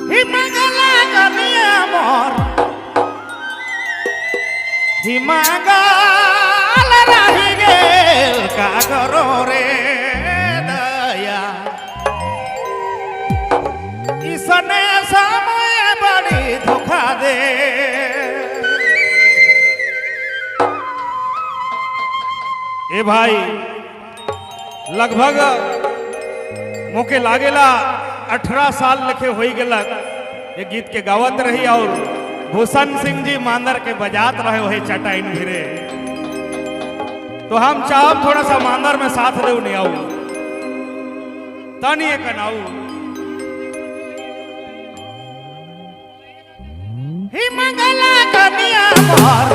हिमागला कनिया मोर हिमागल रही गेल का करो रे दया इसने समय बड़ी धोखा दे ए भाई लगभग मोके लागेला 18 साल लिखे हो गलक ये गीत के गावत रही और भूषण सिंह जी मांदर के बजात रहे वही चटाइन भिरे तो हम चाहब थोड़ा सा मांदर में साथ दे नहीं आऊ तनी एक नाऊ हिमागला कनिया मोर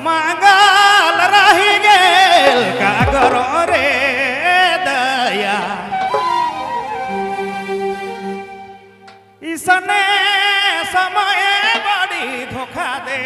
मांगल रही गेल का करो रे दया इसने समय बड़ी धोखा दे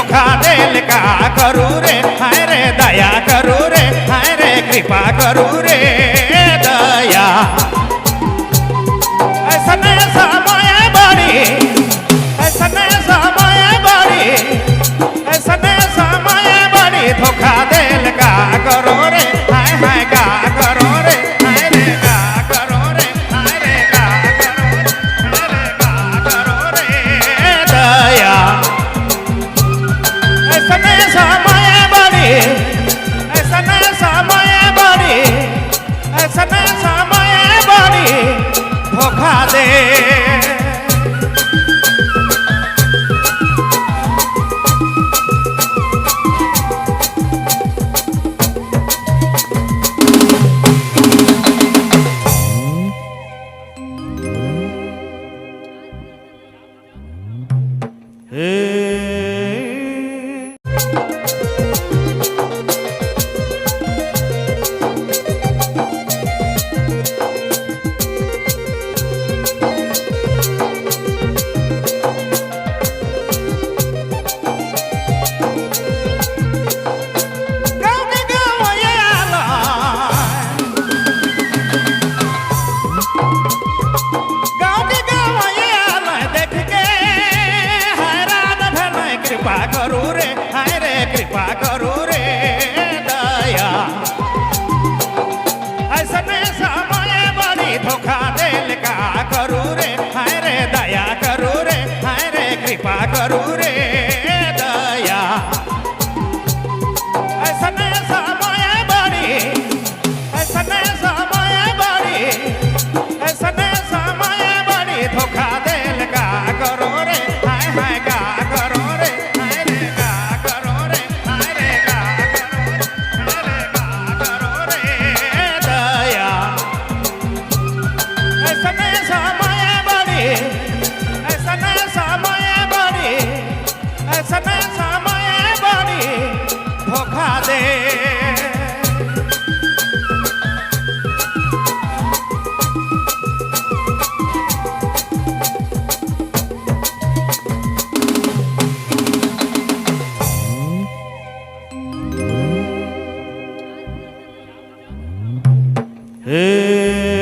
धोखा देल का करू रे हाय रे दया करू रे हाय रे कृपा करू रे दया ऐसने समय बड़ी ऐसने समय बड़ी ऐसने समय बड़ी धोखा देल का करो रे हाय हाय का करो रे हाय रे का करो रे हाय रे का करो रे दया ऐसने समय बड़ी ऐसने समय बड़ी ऐसने समय बड़ी धोखा दे कृपा करू रे हाय रे कृपा करू रे दया ऐसने समय बड़ी धोखा देल का करू रे हाय रे दया करू रे हाय रे कृपा करू रे दया ऐसने समय बड़ी ऐसने समय बड़ी ऐसने समय बड़ी धोखा देल का करो रे हाय हाय का करो रे ऐसने समय बड़ी ऐसने समय बड़ी धोखा दे Hey